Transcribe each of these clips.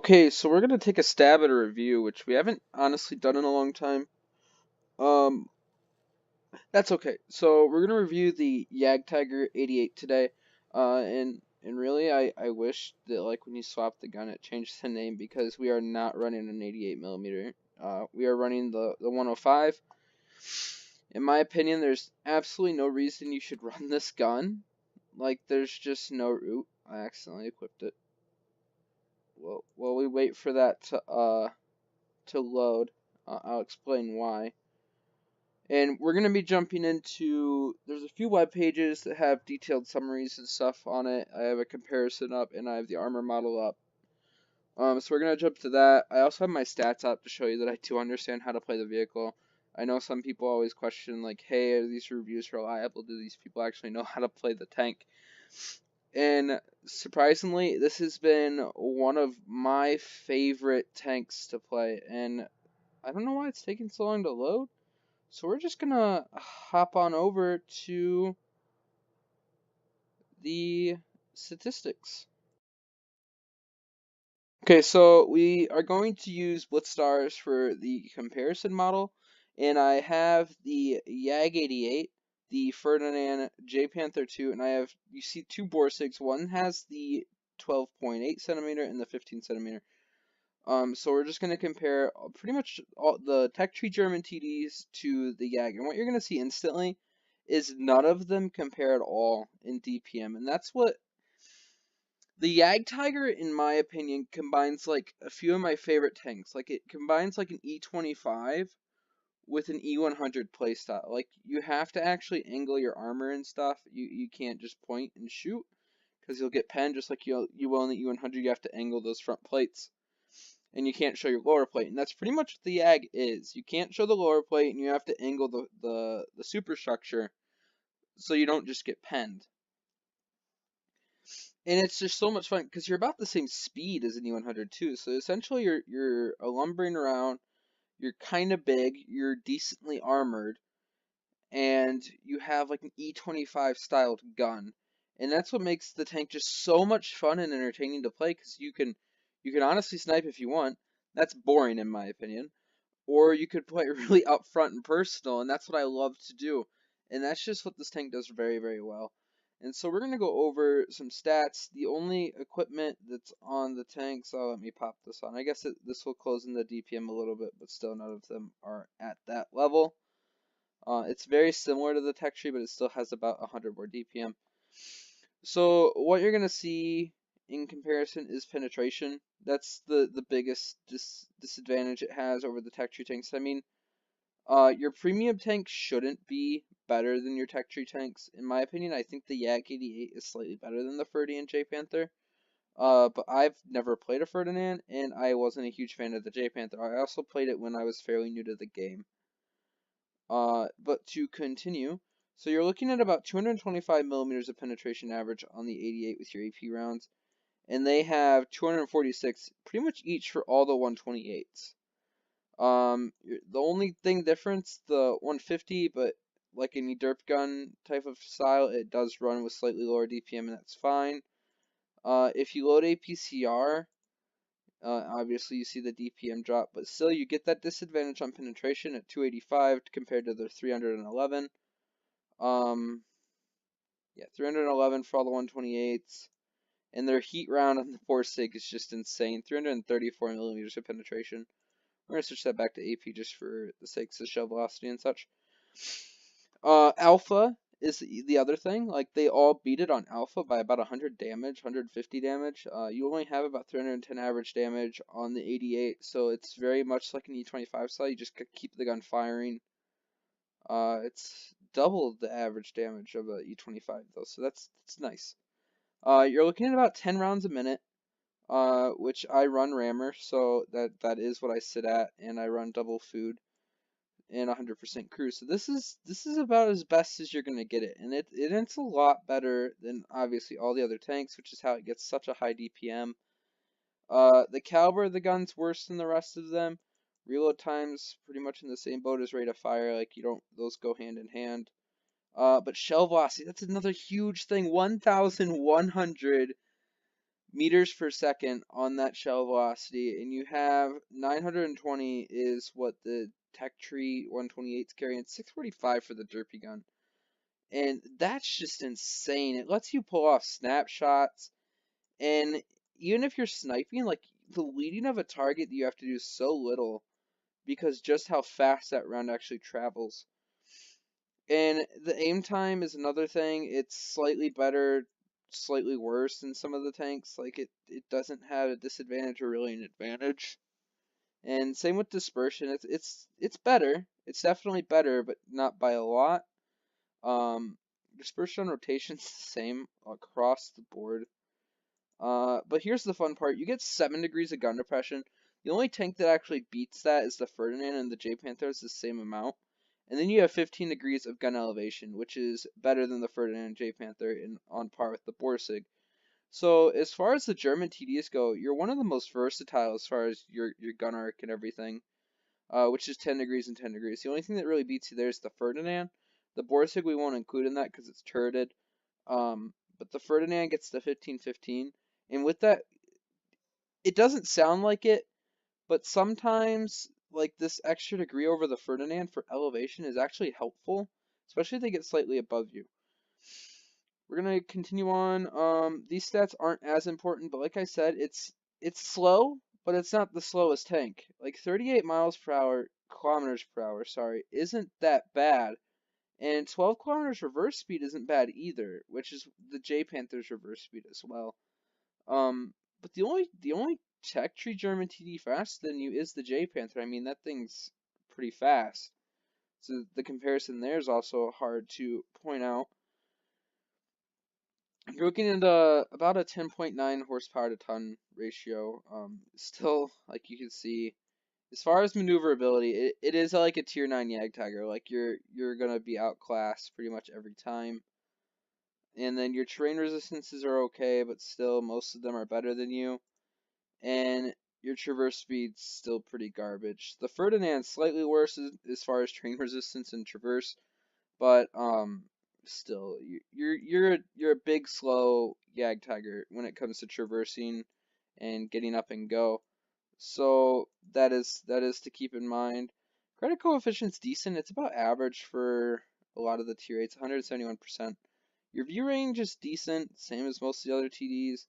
Okay, so we're gonna take a stab at a review, which we haven't honestly done in a long time. Um, that's okay. So we're gonna review the Jagdtiger 88 today. And really, I wish that like when you swap the gun, it changed the name because we are not running an 88 millimeter. We are running the 105. In my opinion, there's absolutely no reason you should run this gun. Like, there's just no root. I accidentally equipped it. Well, while we wait for that to load. I'll explain why. And we're going to be jumping into, there's a few web pages that have detailed summaries and stuff on it. I have a comparison up and I have the armor model up. So we're going to jump to that. I also have my stats up to show you that I do understand how to play the vehicle. I know some people always question like, hey, are these reviews reliable? Do these people actually know how to play the tank? And surprisingly, this has been one of my favorite tanks to play, and I don't know why it's taking so long to load. So we're just gonna hop on over to the statistics. Okay, so we are going to use Blitz stars for the comparison model, and I have the YAG 88, the Ferdinand J Panther 2, and I have, you see, two Borsigs. One has the 12.8 centimeter and the 15 centimeter. So we're just going to compare pretty much all the Tech Tree German TDs to the YAG. And what you're going to see instantly is none of them compare at all in DPM. And that's what the Jagdtiger, in my opinion, combines like a few of my favorite tanks. Like it combines like an E25 with an E100 playstyle. Like you have to actually angle your armor and stuff. You can't just point and shoot because you'll get penned just like you will in the E100. You have to angle those front plates. And you can't show your lower plate, and that's pretty much what the YAG is. You can't show the lower plate, and you have to angle the superstructure so you don't just get penned. And it's just so much fun because you're about the same speed as an E100 too. So essentially, you're lumbering around. You're kind of big. You're decently armored, and you have like an E25 styled gun. And that's what makes the tank just so much fun and entertaining to play because you can honestly snipe if you want. That's boring in my opinion. Or you could play really upfront and personal, and that's what I love to do. And that's just what this tank does very, very well. And so we're going to go over some stats. The only equipment that's on the tank, so let me pop this on. I guess this will close in the DPM a little bit, but still none of them are at that level. It's very similar to the Tech Tree, but it still has about 100 more DPM. So what you're going to see in comparison is penetration. That's the biggest disadvantage it has over the Tech Tree tanks. I mean, your premium tank shouldn't be better than your Tech Tree tanks. In my opinion, I think the Yak 88 is slightly better than the Ferdinand J Panther. But I've never played a Ferdinand, and I wasn't a huge fan of the J Panther. I also played it when I was fairly new to the game. But to continue, so you're looking at about 225 millimeters of penetration average on the 88 with your AP rounds, and they have 246 pretty much each for all the 128s. The only thing difference, the 150, but like any derp gun type of style, it does run with slightly lower DPM, and that's fine. If you load APCR, obviously you see the DPM drop, but still you get that disadvantage on penetration at 285 compared to the 311. Yeah, 311 for all the 128s. And their heat round on the 4.6 is just insane. 334 millimeters of penetration. We're going to switch that back to AP just for the sakes of shell velocity and such. Alpha is the other thing. Like, they all beat it on Alpha by about 100 damage, 150 damage. You only have about 310 average damage on the 88, so it's very much like an E25 style. You just keep the gun firing. It's double the average damage of a E25 though, so that's nice. You're looking at about 10 rounds a minute, which I run rammer, so that is what I sit at, and I run double food and 100% cruise. So this is about as best as you're gonna get it, and it's a lot better than obviously all the other tanks, which is how it gets such a high DPM. The caliber of the gun's worse than the rest of them. Reload time's pretty much in the same boat as rate of fire. Like those go hand in hand. But shell velocity, that's another huge thing. 1,100 meters per second on that shell velocity, and you have 920 is what the Tech Tree 128 is carrying, 645 for the Derpy gun. And that's just insane. It lets you pull off snapshots, and even if you're sniping, like the leading of a target, you have to do so little because just how fast that round actually travels. And the aim time is another thing. It's slightly better, slightly worse than some of the tanks. Like it doesn't have a disadvantage or really an advantage. And same with dispersion. It's better. It's definitely better, but not by a lot. Dispersion on rotation's the same across the board. But here's the fun part. You get 7 degrees of gun depression. The only tank that actually beats that is the Ferdinand, and the J Panther is the same amount. And then you have 15 degrees of gun elevation, which is better than the Ferdinand and J Panther and on par with the Borsig. So as far as the German TDs go, you're one of the most versatile as far as your gun arc and everything, which is 10 degrees and 10 degrees. The only thing that really beats you there is the Ferdinand. The Borsig we won't include in that because it's turreted. But the Ferdinand gets the 15-15. And with that, it doesn't sound like it, but sometimes like this extra degree over the Ferdinand for elevation is actually helpful, especially if they get slightly above you. We're gonna continue on. These stats aren't as important, but like I said, it's slow, but it's not the slowest tank. Like 38 kilometers per hour, sorry, isn't that bad. And 12 kilometers reverse speed isn't bad either, which is the J Panther's reverse speed as well. But the only Tech Tree German TD faster than you is the J Panther. I mean, that thing's pretty fast. So the comparison there is also hard to point out. You're looking at about a 10.9 horsepower to ton ratio. Still, like you can see, as far as maneuverability, it is like a tier 9 Jagdtiger. Like you're gonna be outclassed pretty much every time. And then your terrain resistances are okay, but still most of them are better than you. And your traverse speed's still pretty garbage. The Ferdinand's slightly worse as far as terrain resistance and traverse, but still you're a big slow Jagdtiger when it comes to traversing and getting up and go. So that is to keep in mind. Credit coefficient's decent. It's about average for a lot of the tier 8s, 171%. Your view range is decent, same as most of the other TDs.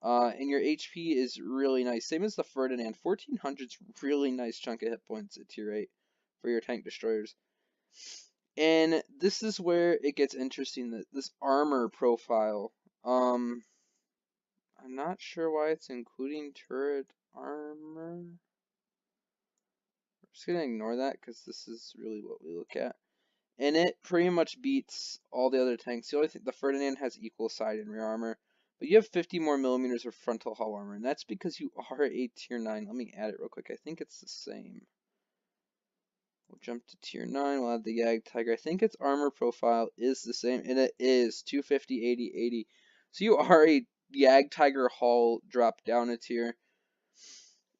And your HP is really nice, same as the Ferdinand. 1400's really nice chunk of hit points at tier 8 for your tank destroyers. And this is where it gets interesting, this armor profile. I'm not sure why it's including turret armor. I'm just gonna ignore that because this is really what we look at. And it pretty much beats all the other tanks. The only thing, the Ferdinand has equal side and rear armor, but you have 50 more millimeters of frontal hull armor, and that's because you are a tier 9. Let me add it real quick. I think it's the same. We'll jump to tier 9. We'll add the Jagdtiger. I think its armor profile is the same, and it is 250, 80, 80. So you are a Jagdtiger hull drop down a tier.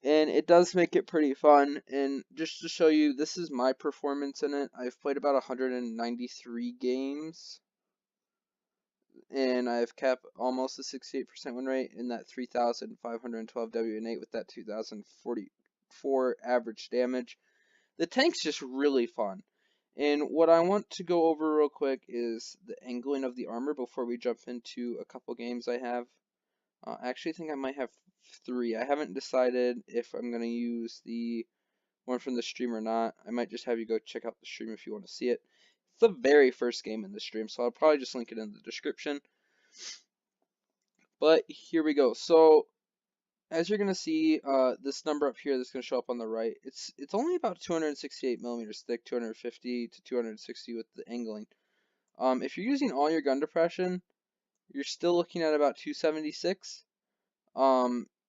And it does make it pretty fun. And just to show you, this is my performance in it. I've played about 193 games. And I've kept almost a 68% win rate in that 3,512 WN8 with that 2,044 average damage. The tank's just really fun. And what I want to go over real quick is the angling of the armor before we jump into a couple games I have. I actually think I might have 3. I haven't decided if I'm going to use the one from the stream or not. I might just have you go check out the stream if you want to see it. It's the very first game in the stream, so I'll probably just link it in the description. But here we go. So as you're going to see, this number up here that's going to show up on the right, it's only about 268 millimeters thick, 250 to 260 with the angling. If you're using all your gun depression, you're still looking at about 276.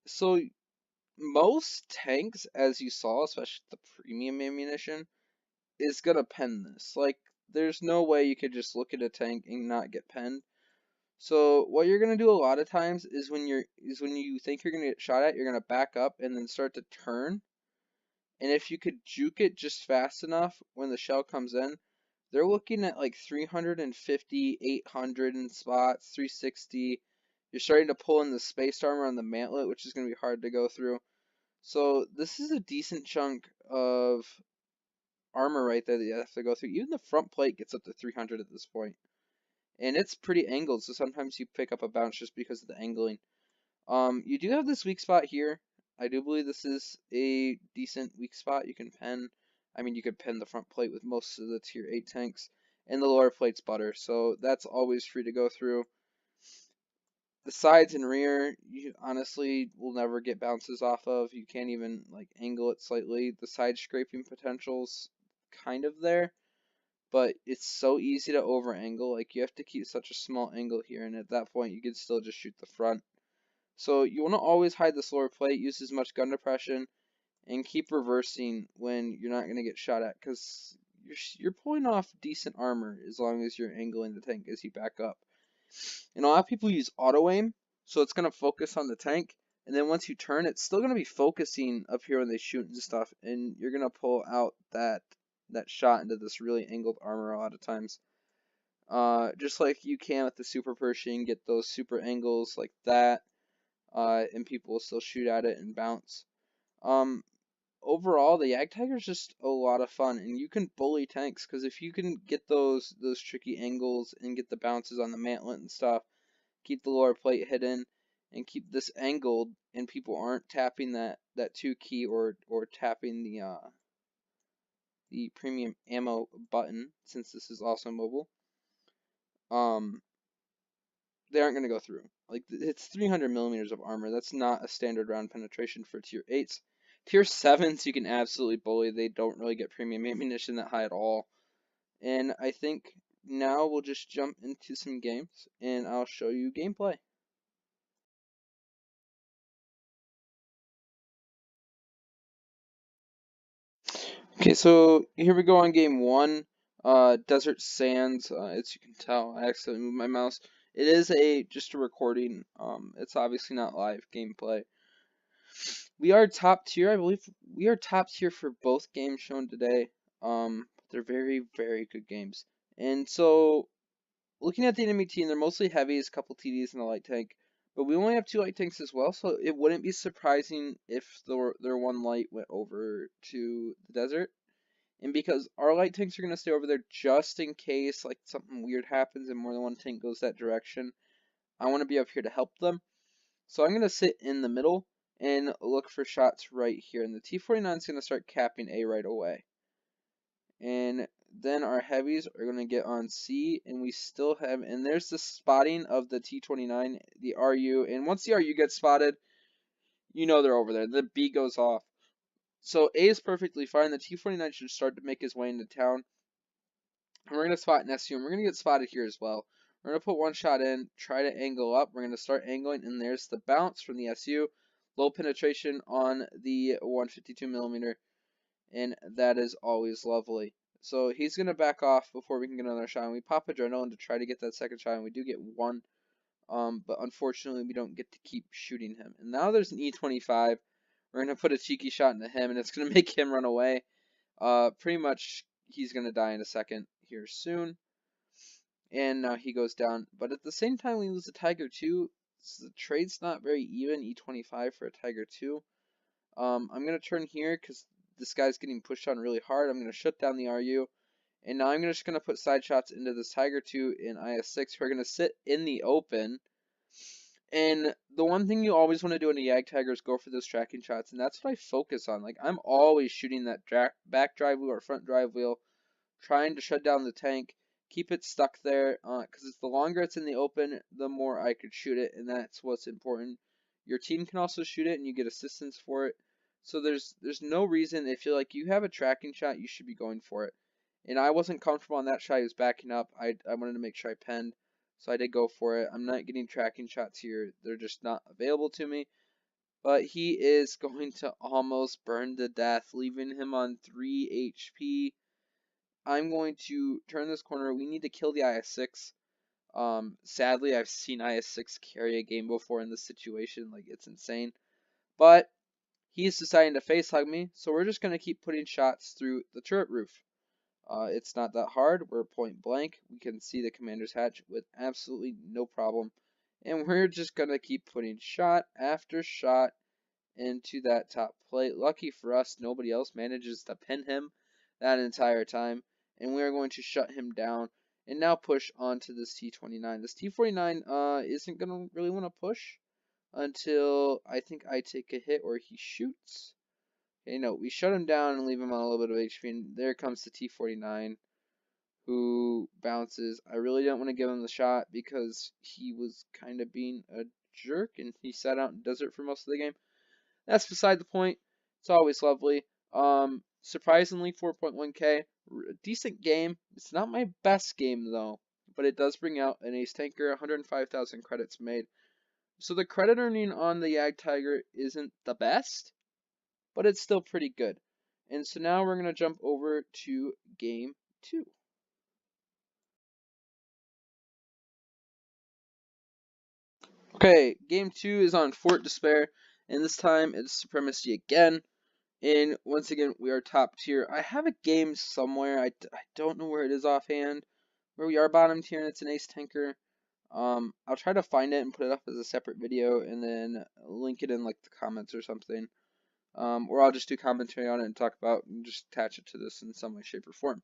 So most tanks, as you saw, especially the premium ammunition, is gonna pen this. Like, there's no way you could just look at a tank and not get penned. So what you're gonna do a lot of times is when you think you're gonna get shot at, you're gonna back up and then start to turn. And if you could juke it just fast enough when the shell comes in, they're looking at like 350, 800 in spots, 360. You're starting to pull in the spaced armor on the mantlet, which is going to be hard to go through. So this is a decent chunk of armor right there that you have to go through. Even the front plate gets up to 300 at this point. And it's pretty angled, so sometimes you pick up a bounce just because of the angling. You do have this weak spot here. I do believe this is a decent weak spot. You can pen. I mean, you could pen the front plate with most of the tier 8 tanks. And the lower plate's butter, so that's always free to go through. The sides and rear, you honestly will never get bounces off of. You can't even like angle it slightly. The side scraping potential's kind of there, but it's so easy to over angle. Like you have to keep such a small angle here, and at that point you can still just shoot the front. So you want to always hide this lower plate, use as much gun depression, and keep reversing when you're not going to get shot at, because you're pulling off decent armor as long as you're angling the tank as you back up. And a lot of people use auto aim, so it's going to focus on the tank, and then once you turn, it's still going to be focusing up here when they shoot and stuff, and you're going to pull out that shot into this really angled armor a lot of times. Just like you can with the super Pershing, get those super angles like that, and people will still shoot at it and bounce. Overall, the Jagdtiger is just a lot of fun, and you can bully tanks, because if you can get those tricky angles and get the bounces on the mantlet and stuff, keep the lower plate hidden, and keep this angled, and people aren't tapping that 2 key or tapping the premium ammo button, since this is also mobile, they aren't going to go through. Like, it's 300 millimeters of armor. That's not a standard round penetration for tier 8s. Tier 7s you can absolutely bully. They don't really get premium ammunition that high at all. And I think now we'll just jump into some games, and I'll show you gameplay. Okay, so here we go on game 1. Desert Sands. As you can tell, I accidentally moved my mouse. It is just a recording. It's obviously not live gameplay. We are top tier. I believe we are top tier for both games shown today. They're very, very good games. And so, looking at the enemy team, they're mostly heavies, a couple TDs, and a light tank. But we only have 2 light tanks as well, so it wouldn't be surprising if their 1 light went over to the desert. And because our light tanks are going to stay over there just in case like something weird happens and more than 1 tank goes that direction, I want to be up here to help them. So I'm going to sit in the middle and look for shots right here. And the T-49 is going to start capping A right away. And then our heavies are going to get on C, and we still have, and there's the spotting of the T-29, the RU, and once the RU gets spotted, you know they're over there. The B goes off. So A is perfectly fine. The T-49 should start to make his way into town. And we're going to spot an SU, and we're going to get spotted here as well. We're going to put 1 shot in, try to angle up. We're going to start angling, and there's the bounce from the SU. Low penetration on the 152 millimeter, and that is always lovely. So he's going to back off before we can get another shot. And we pop adrenaline to try to get that second shot, and we do get 1. But unfortunately, we don't get to keep shooting him. And now there's an E25. We're going to put a cheeky shot into him, and it's going to make him run away. Pretty much, he's going to die in a second here soon. And now he goes down. But at the same time, we lose a Tiger 2. So the trade's not very even, E25 for a Tiger 2. I'm going to turn here because this guy's getting pushed on really hard. I'm going to shut down the RU. And now I'm just going to put side shots into this Tiger 2 in IS-6. We're going to sit in the open. And the one thing you always want to do in a Jagdtiger is go for those tracking shots. And that's what I focus on. Like, I'm always shooting that back drive wheel or front drive wheel, trying to shut down the tank, keep it stuck there. Because the longer it's in the open, the more I could shoot it. And that's what's important. Your team can also shoot it, and you get assistance for it. So there's no reason, if you like you have a tracking shot, you should be going for it. And I wasn't comfortable on that shot. He was backing up. I wanted to make sure I penned, so I did go for it. I'm not getting tracking shots here. They're just not available to me. But he is going to almost burn to death, leaving him on 3 HP. I'm going to turn this corner. We need to kill the IS-6. Sadly, I've seen IS-6 carry a game before in this situation. Like, it's insane. But he's deciding to face hug me, so we're just going to keep putting shots through the turret roof. It's not that hard. We're point blank. We can see the commander's hatch with absolutely no problem. And we're just going to keep putting shot after shot into that top plate. Lucky for us, nobody else manages to pin him that entire time. And we are going to shut him down and now push onto this T-29. This T-49 isn't going to really want to push until I think I take a hit or he shoots. Okay, no, we shut him down and leave him on a little bit of HP. And there comes the T-49 who bounces. I really don't want to give him the shot because he was kind of being a jerk and he sat out in desert for most of the game. That's beside the point. It's always lovely. Surprisingly, 4.1k, decent game. It's not my best game though, but it does bring out an ace tanker, 105,000 credits made. So the credit earning on the Jagdtiger isn't the best, but it's still pretty good. And so now we're going to jump over to game 2. Okay, game 2 is on Fort Despair, and this time it's Supremacy again. And once again, we are top tier. I have a game somewhere, I don't know where it is offhand, where we are bottom tier and it's an ace tanker. I'll try to find it and put it up as a separate video and then link it in like the comments or something. Or I'll just do commentary on it and talk about and just attach it to this in some way, shape, or form.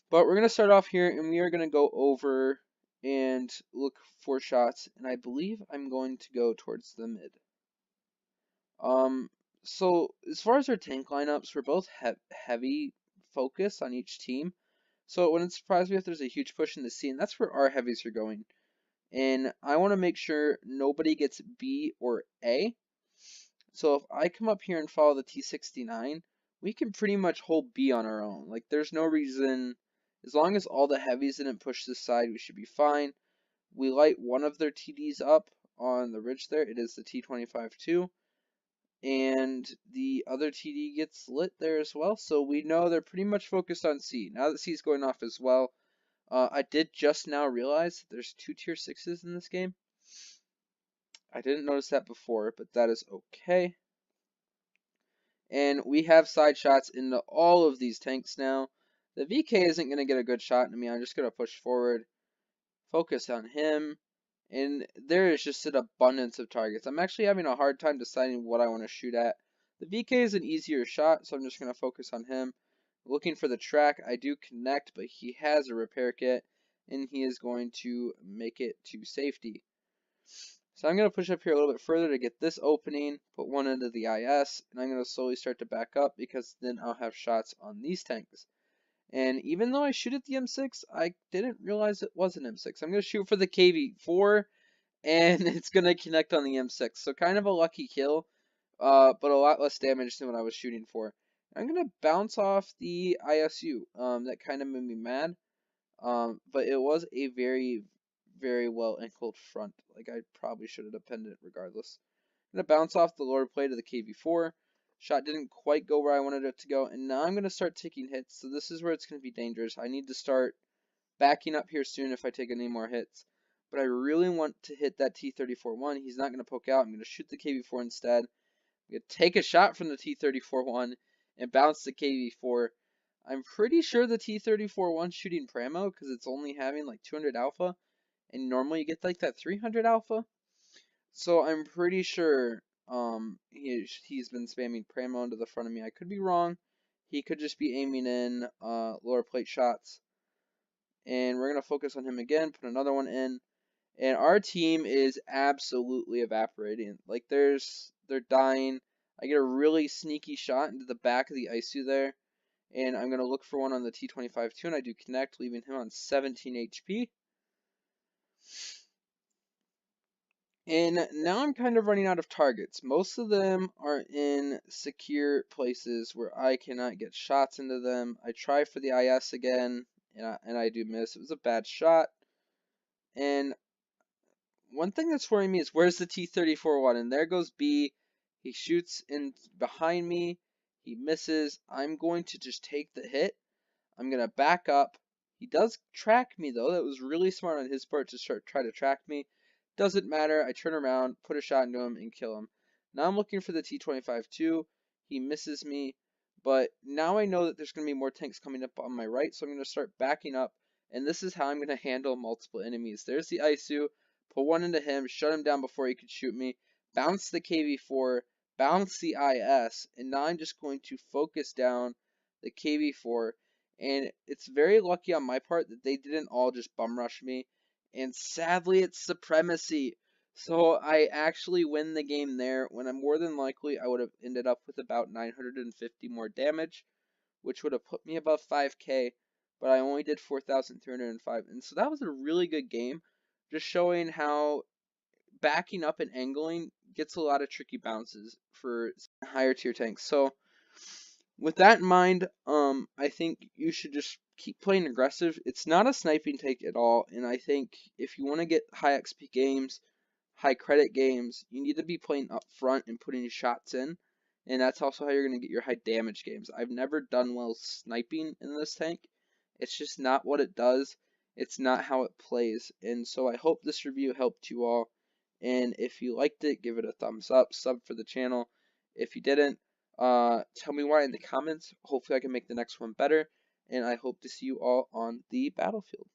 But we're going to start off here and we are going to go over and look for shots. And I believe I'm going to go towards the mid. So as far as our tank lineups, we're both heavy focus on each team. So it wouldn't surprise me if there's a huge push in the C, and that's where our heavies are going. And I want to make sure nobody gets B or A. So if I come up here and follow the T69, we can pretty much hold B on our own. Like there's no reason, as long as all the heavies didn't push this side, we should be fine. We light one of their TDs up on the ridge there. It is the T25-2. And the other TD gets lit there as well. So we know they're pretty much focused on C. Now that C is going off as well, I did just now realize that there's 2 tier 6s in this game. I didn't notice that before, but that is okay. And we have side shots into all of these tanks now. The VK isn't going to get a good shot into me. I'm just going to push forward, focus on him. And there is just an abundance of targets. I'm actually having a hard time deciding what I want to shoot at. The VK is an easier shot, so I'm just going to focus on him. Looking for the track, I do connect, but he has a repair kit, and he is going to make it to safety. So I'm going to push up here a little bit further to get this opening, put one into the IS, and I'm going to slowly start to back up because then I'll have shots on these tanks. And even though I shoot at the M6, I didn't realize it was an M6. I'm going to shoot for the KV4, and it's going to connect on the M6. So kind of a lucky kill, but a lot less damage than what I was shooting for. I'm going to bounce off the ISU. That kind of made me mad, but it was a very, very well angled front. Like I probably should have pinned it regardless. I'm going to bounce off the lower plate of the KV4. Shot didn't quite go where I wanted it to go, and now I'm going to start taking hits, so this is where it's going to be dangerous. I need to start backing up here soon if I take any more hits, but I really want to hit that T-34-1. He's not going to poke out. I'm going to shoot the KV-4 instead. I'm going to take a shot from the T-34-1 and bounce the KV-4. I'm pretty sure the T-34-1's shooting Pramo because it's only having like 200 alpha, and normally you get like that 300 alpha. So I'm pretty sure he's been spamming Pramo into the front of me. I could be wrong. He could just be aiming in lower plate shots. And we're going to focus on him again, put another one in. And our team is absolutely evaporating. Like they're dying. I get a really sneaky shot into the back of the ISU there. And I'm going to look for one on the T25-2, and I do connect, leaving him on 17 HP. And now I'm kind of running out of targets. Most of them are in secure places where I cannot get shots into them. I try for the IS again, and I do miss. It was a bad shot. And one thing that's worrying me is where's the T-34-1? And there goes B. He shoots in behind me. He misses. I'm going to just take the hit. I'm going to back up. He does track me, though. That was really smart on his part to try to track me. Doesn't matter. I turn around, put a shot into him, and kill him. Now I'm looking for the T-25-2. He misses me. But now I know that there's going to be more tanks coming up on my right, so I'm going to start backing up. And this is how I'm going to handle multiple enemies. There's the ISU. put one into him, shut him down before he could shoot me, bounce the KV4, bounce the IS, and now I'm just going to focus down the KV4. And it's very lucky on my part that they didn't all just bum rush me. And sadly, it's supremacy. So I actually win the game there when I'm more than likely I would have ended up with about 950 more damage, which would have put me above 5k, but I only did 4,305. And so that was a really good game, just showing how backing up and angling gets a lot of tricky bounces for higher tier tanks. So with that in mind, I think you should just keep playing aggressive. It's not a sniping take at all, and I think if you want to get high XP games, high credit games, you need to be playing up front and putting shots in, and that's also how you're going to get your high damage games. I've never done well sniping in this tank. It's just not what it does. It's not how it plays, and so I hope this review helped you all, and if you liked it, give it a thumbs up, sub for the channel. If you didn't, tell me why in the comments. Hopefully I can make the next one better, and I hope to see you all on the battlefield.